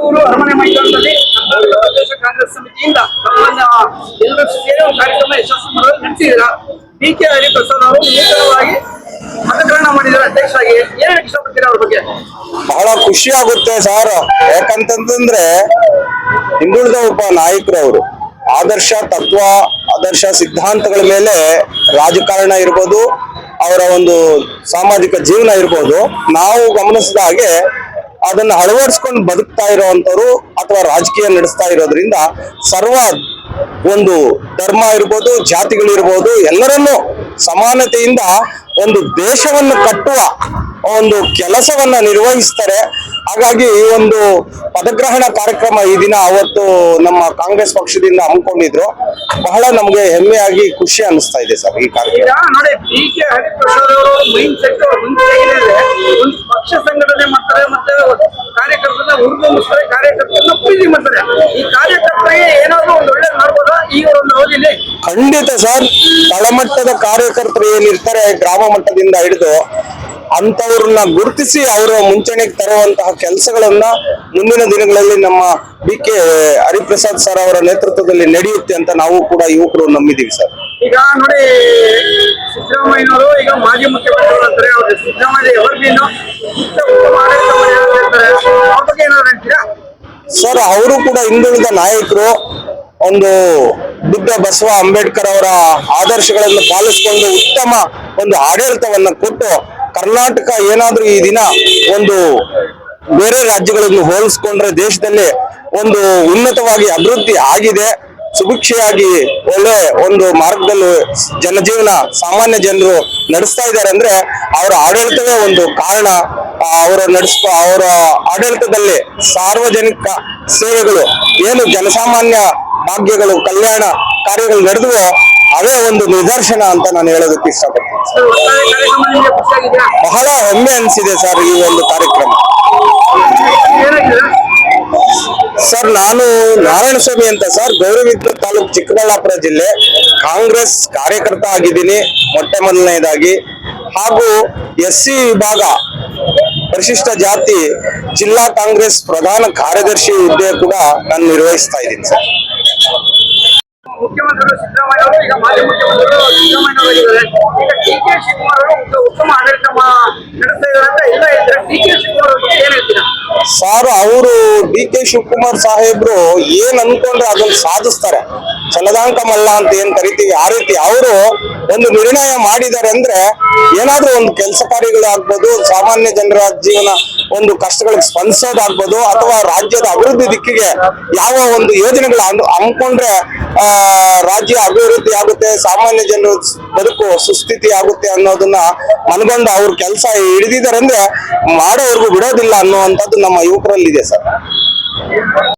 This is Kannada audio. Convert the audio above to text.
ಬೆಂಗಳೂರು ಅರಮನೆ ಮೈದಾನದಲ್ಲಿ ಕರ್ನಾಟಕ ಪ್ರದೇಶ ಕಾಂಗ್ರೆಸ್ ಸಮಿತಿಯಿಂದ ಎಲ್ಲರೂ ಸೇರಿ ಒಂದು ಕಾರ್ಯಕ್ರಮ ಯಶಸ್ವಿ ನಡೆಸಿದ್ರ ಡಿ.ಕೆ. ಹರಿಪ್ರಸಾದ್ ಅವರು ನೂತನವಾಗಿ ಮತಗ್ರಹಣ ಮಾಡಿದ್ದಾರೆ ಅಧ್ಯಕ್ಷರಾಗಿ. ಏನ್ ಇಷ್ಟಪಡ್ತೀರಾ ಅವ್ರ ಬಗ್ಗೆ? ಬಹಳ ಖುಷಿ ಆಗುತ್ತೆ ಸರ್. ಯಾಕಂತಂದ್ರೆ ಹಿಂದುಳಿದ ಒಬ್ಬ ನಾಯಕರು ಅವರು ಆದರ್ಶ ತತ್ವ, ಆದರ್ಶ ಸಿದ್ಧಾಂತಗಳ ಮೇಲೆ ರಾಜಕಾರಣ ಇರ್ಬೋದು, ಅವರ ಒಂದು ಸಾಮಾಜಿಕ ಜೀವನ ಇರ್ಬೋದು, ನಾವು ಗಮನಿಸಿದ ಹಾಗೆ ಅದನ್ನ ಅಳವಡಿಸ್ಕೊಂಡು ಬದುಕ್ತಾ ಇರುವಂತವ್ರು ಅಥವಾ ರಾಜಕೀಯ ನಡೆಸ್ತಾ ಇರೋದ್ರಿಂದ ಸರ್ವ ಒಂದು ಧರ್ಮ ಇರ್ಬೋದು, ಜಾತಿಗಳಿರ್ಬೋದು, ಎಲ್ಲರನ್ನೂ ಸಮಾನತೆಯಿಂದ ಒಂದು ದೇಶವನ್ನು ಕಟ್ಟುವ ಒಂದು ಕೆಲಸವನ್ನ ನಿರ್ವಹಿಸ್ತಾರೆ. ಹಾಗಾಗಿ ಈ ಒಂದು ಪದಗ್ರಹಣ ಕಾರ್ಯಕ್ರಮ ಈ ದಿನ ಅವತ್ತು ನಮ್ಮ ಕಾಂಗ್ರೆಸ್ ಪಕ್ಷದಿಂದ ಹಮ್ಮಿಕೊಂಡಿದ್ರು. ಬಹಳ ನಮ್ಗೆ ಹೆಮ್ಮೆಯಾಗಿ ಖುಷಿ ಅನಿಸ್ತಾ ಇದೆ ಸರ್ ಈ ಕಾರ್ಯಕ್ರಮ. ನೋಡಿ, ಡಿ.ಕೆ. ಹರಿಪ್ರಸಾದ್ ಅವರು ಮೈಂಡ್ ಸೆಟ್ ಒಂದು ಪಕ್ಷ ಸಂಘಟನೆ ಮಾಡ್ತಾರೆ, ಮತ್ತೆ ಕಾರ್ಯಕರ್ತರನ್ನ ಹುರಿದುಂಬಿಸ್ತಾರೆ, ಕಾರ್ಯಕರ್ತರನ್ನ ಪ್ರೀತಿ ಮಾಡ್ತಾರೆ. ಈ ಕಾರ್ಯಕರ್ತರಿಗೆ ಏನಾದ್ರು ಒಂದು ಒಳ್ಳೆ ಮಾಡ್ಬೋದಾ ಈ ಒಂದು ಅವಧಿಯಲ್ಲಿ? ಖಂಡಿತ ಸರ್. ತಳಮಟ್ಟದ ಕಾರ್ಯಕರ್ತರು ಏನಿರ್ತಾರೆ, ಗ್ರಾಮ ಮಟ್ಟದಿಂದ ಹಿಡಿದು ಅಂತವ್ರನ್ನ ಗುರುತಿಸಿ ಅವರ ಮುಂಚೂಣಿಗೆ ತರುವಂತಹ ಕೆಲಸಗಳನ್ನ ಮುಂದಿನ ದಿನಗಳಲ್ಲಿ ನಮ್ಮ ಡಿ.ಕೆ. ಹರಿಪ್ರಸಾದ್ ಸರ್ ಅವರ ನೇತೃತ್ವದಲ್ಲಿ ನಡೆಯುತ್ತೆ ಅಂತ ನಾವು ಕೂಡ ಯುವಕರು ನಂಬಿದೀವಿ ಸರ್. ಈಗ ನೋಡಿ, ಸಿದ್ದರಾಮಯ್ಯನವರು ಈಗ ಮಾಜಿ ಮುಖ್ಯಮಂತ್ರಿಗಳು ಅಂತಾರೆ, ಅವ್ರಿಗೆ ಸಿದ್ದರಾಮಯ್ಯ ಅವರಿಗೇನು ಉತ್ತಮ ಆಡಳಿತ ಮಾಡ್ತಾರೆ, ಅವ್ರ ಬಗ್ಗೆ ಏನಾದ್ರು ಹೇಳ್ತೀರಾ ಸರ್? ಅವರು ಕೂಡ ಹಿಂದುಳಿದ ನಾಯಕರು. ಒಂದು ಬುದ್ಧ ಬಸವ ಅಂಬೇಡ್ಕರ್ ಅವರ ಆದರ್ಶಗಳನ್ನು ಪಾಲಿಸಿಕೊಂಡು ಉತ್ತಮ ಒಂದು ಆಡಳಿತವನ್ನ ಕೊಟ್ಟು ಕರ್ನಾಟಕ ಏನಾದ್ರೂ ಈ ದಿನ ಒಂದು ಬೇರೆ ರಾಜ್ಯಗಳನ್ನು ಹೋಲಿಸ್ಕೊಂಡ್ರೆ ದೇಶದಲ್ಲಿ ಒಂದು ಉನ್ನತವಾಗಿ ಅಭಿವೃದ್ಧಿ ಆಗಿದೆ, ಸುಭಿಕ್ಷೆಯಾಗಿ ಒಳ್ಳೆ ಒಂದು ಮಾರ್ಗದಲ್ಲಿ ಜನಜೀವನ ಸಾಮಾನ್ಯ ಜನರು ನಡೆಸ್ತಾ ಇದ್ದಾರೆ ಅಂದ್ರೆ ಅವರ ಆಡಳಿತವೇ ಒಂದು ಕಾರಣ. ಅವರ ಆಡಳಿತದಲ್ಲಿ ಸಾರ್ವಜನಿಕ ಸೇವೆಗಳು ಏನು ಜನಸಾಮಾನ್ಯ ಭಾಗ್ಯಗಳು, ಕಲ್ಯಾಣ ಕಾರ್ಯಗಳು ನಡೆದುವೋ ಅವೇ ಒಂದು ನಿದರ್ಶನ ಅಂತ ನಾನು ಹೇಳೋದಕ್ಕೆ ಇಷ್ಟಪಡ್ತೀನಿ. ಬಹಳ ಹೆಮ್ಮೆ ಅನಿಸಿದೆ ಸರ್ ಈ ಒಂದು ಕಾರ್ಯಕ್ರಮ. ಸರ್, ನಾನು ನಾರಾಯಣಸ್ವಾಮಿ ಅಂತ ಸರ್, ಗೌರಿಬಿದನೂರು ತಾಲೂಕು, ಚಿಕ್ಕಬಳ್ಳಾಪುರ ಜಿಲ್ಲೆ, ಕಾಂಗ್ರೆಸ್ ಕಾರ್ಯಕರ್ತ ಆಗಿದ್ದೀನಿ ಮೊಟ್ಟ ಮೊದಲನೇದಾಗಿ. ಹಾಗೂ ಎಸ್ಸಿ ವಿಭಾಗ ಪರಿಶಿಷ್ಟ ಜಾತಿ ಜಿಲ್ಲಾ ಕಾಂಗ್ರೆಸ್ ಪ್ರಧಾನ ಕಾರ್ಯದರ್ಶಿ ಹುದ್ದೆ ಕೂಡ ನಾನು ನಿರ್ವಹಿಸ್ತಾ ಇದ್ದೀನಿ ಸರ್. ಮುಖ್ಯಮಂತ್ರಿಗಳು ಸಿದ್ದರಾಮಯ್ಯ ಅವರು ಈಗ ಮಾಜಿ ಮುಖ್ಯಮಂತ್ರಿಗಳು ಸಿದ್ದರಾಮಯ್ಯ ಅವರಿದ್ದಾರೆ. ಈಗ ಡಿ.ಕೆ. ಶಿವಕುಮಾರ್ ಅವರು ಉತ್ತಮ ಆಡಳಿತ ನಡೆಸ್ತಾ ಇದ್ದಾರೆ ಅಂತ ಎಲ್ಲ ಇದ್ರೆ ಡಿ.ಕೆ. ಶಿವಕುಮಾರ್ ಅವರು ಏನ್ ಹೇಳ್ತೀರಾ ಸರ್? ಅವರು ಡಿ.ಕೆ. ಶಿವಕುಮಾರ್ ಸಾಹೇಬ್ರು ಏನ್ ಅನ್ಕೊಂಡ್ರೆ ಅದನ್ನ ಸಾಧಿಸ್ತಾರೆ. ಚಲದಾಂಕ ಮಲ್ಲ ಅಂತ ಏನ್ ಕರಿತೀವಿ ಆ ರೀತಿ ಅವರು ಒಂದು ನಿರ್ಣಯ ಮಾಡಿದ್ದಾರೆ ಅಂದ್ರೆ ಏನಾದ್ರೂ ಒಂದು ಕೆಲಸ ಕಾರ್ಯಗಳಾಗ್ಬೋದು, ಸಾಮಾನ್ಯ ಜನರ ಜೀವನ ಒಂದು ಕಷ್ಟಗಳಿಗೆ ಸ್ಪಂದಿಸೋದಾಗ್ಬೋದು, ಅಥವಾ ರಾಜ್ಯದ ಅಭಿವೃದ್ಧಿ ದಿಕ್ಕಿಗೆ ಯಾವ ಒಂದು ಯೋಜನೆಗಳು ಹಮ್ಮಿಕೊಂಡ್ರೆ ರಾಜ್ಯ ಅಭಿವೃದ್ಧಿ ಆಗುತ್ತೆ, ಸಾಮಾನ್ಯ ಜನರು ಬದುಕು ಸುಸ್ಥಿತಿ ಆಗುತ್ತೆ ಅನ್ನೋದನ್ನ ಮನಗಂಡು ಅವ್ರ ಕೆಲಸ ಹಿಡಿದಿದ್ದಾರೆ ಅಂದ್ರೆ ಮಾಡೋವರೆಗೂ ಬಿಡೋದಿಲ್ಲ ಅನ್ನುವಂಥದ್ದು ನಮ್ಮ ಯುವಕರಲ್ಲಿದೆ ಸರ್.